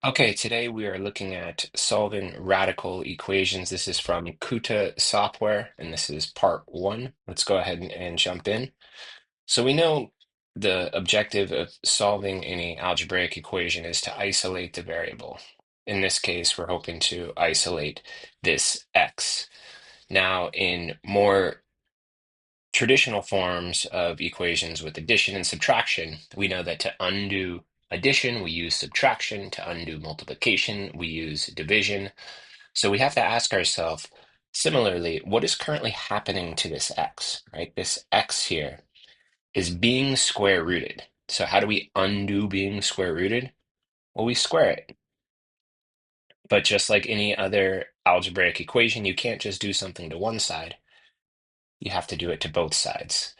Okay, today we are looking at solving radical equations. This is from Kuta Software, and this is part one. Let's go ahead and jump in. So we know the objective of solving any algebraic equation is to isolate the variable. In this case, we're hoping to isolate this x. Now, in more traditional forms of equations with addition and subtraction, we know that to undo addition, we use subtraction. To undo multiplication, we use division. So we have to ask ourselves, similarly, what is currently happening to this x, right? This x here is being square rooted. So how do we undo being square rooted? Well, we square it. But just like any other algebraic equation, you can't just do something to one side. You have to do it to both sides.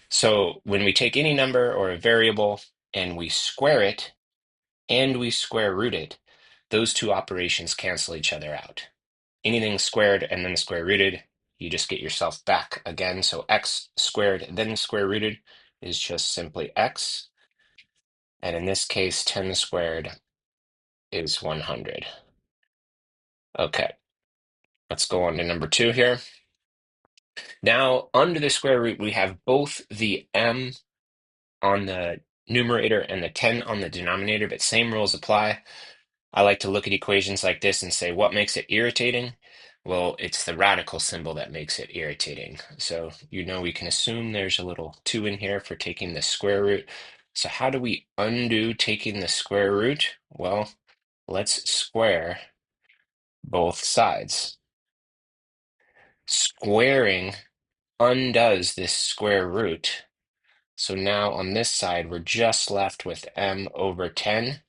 So when we take any number or a variable and we square it and we square root it, those two operations cancel each other out. Anything squared and then square rooted, you just get yourself back again. So x squared then square rooted is just simply x. And in this case, 10 squared is 100. Okay, let's go on to number two here. Now, under the square root, we have both the m on the numerator and the 10 on the denominator, but same rules apply. I like to look at equations like this and say, what makes it irritating? Well, it's the radical symbol that makes it irritating. So, we can assume there's a little 2 in here for taking the square root. So how do we undo taking the square root? Well, let's square both sides. Squaring undoes this square root. So now on this side, we're just left with m over 10.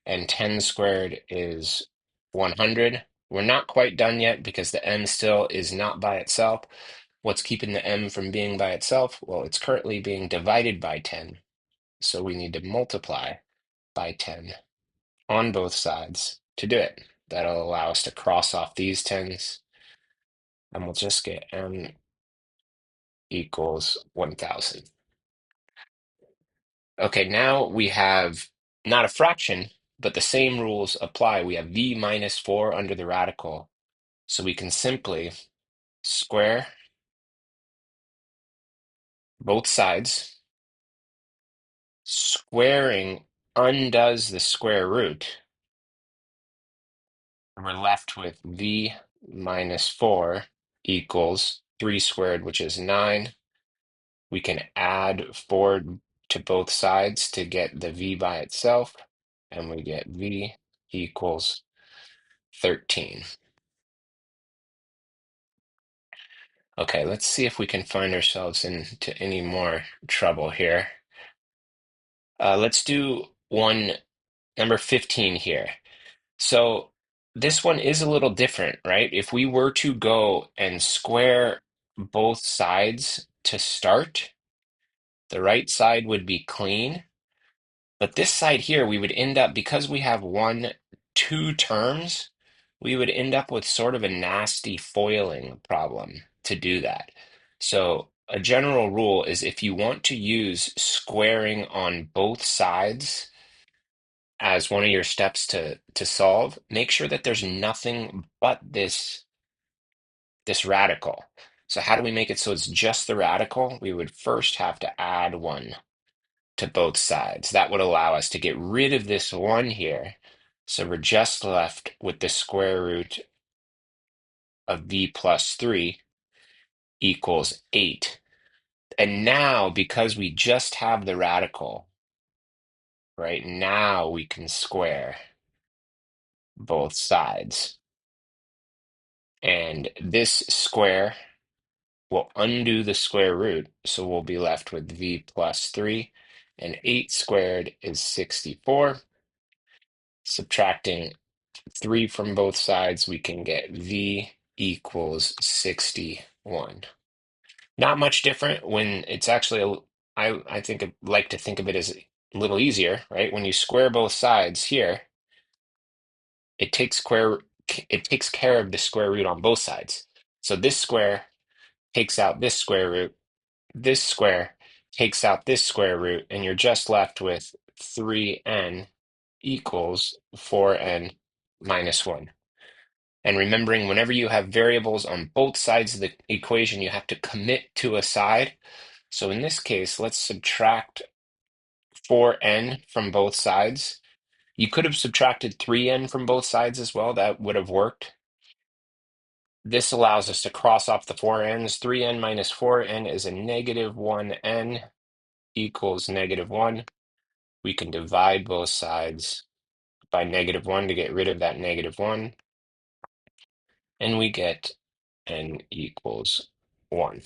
And 10 squared is 100. We're not quite done yet because the m still is not by itself. What's keeping the m from being by itself? Well, it's currently being divided by 10. So we need to multiply by 10 on both sides to do it. That'll allow us to cross off these 10s, and we'll just get m equals 1,000. Okay, now we have not a fraction, but the same rules apply. We have v minus 4 under the radical. So we can simply square both sides. Squaring undoes the square root. And we're left with v minus 4 equals 3 squared, which is 9. We can add 4 to both sides to get the v by itself, and we get v equals 13. Okay, let's see if we can find ourselves into any more trouble here. Let's do one number 15 here. So this one is a little different, right? If we were to go and square both sides to start, the right side would be clean. But this side here, we would end up, because we have two terms, we would end up with sort of a nasty foiling problem to do that. So a general rule is if you want to use squaring on both sides as one of your steps to solve, make sure that there's nothing but this radical. So how do we make it so it's just the radical? We would first have to add 1 to both sides. That would allow us to get rid of this 1 here. So we're just left with the square root of v plus 3 equals 8. And now, because we just have the radical, right, now we can square both sides. And this square will undo the square root, so we'll be left with v plus 3, and 8 squared is 64. Subtracting 3 from both sides, we can get v equals 61. Not much different when it's actually, I think I like to think of it as a little easier, right? When you square both sides here, it takes it takes care of the square root on both sides. So this square takes out this square root. This square takes out this square root, and you're just left with 3n equals 4n minus 1. And remembering, whenever you have variables on both sides of the equation, you have to commit to a side. So in this case, let's subtract 4n from both sides. You could have subtracted 3n from both sides as well. That would have worked. This allows us to cross off the 4n's. 3n minus 4n is a negative 1n equals negative 1. We can divide both sides by negative 1 to get rid of that negative 1. And we get n equals 1.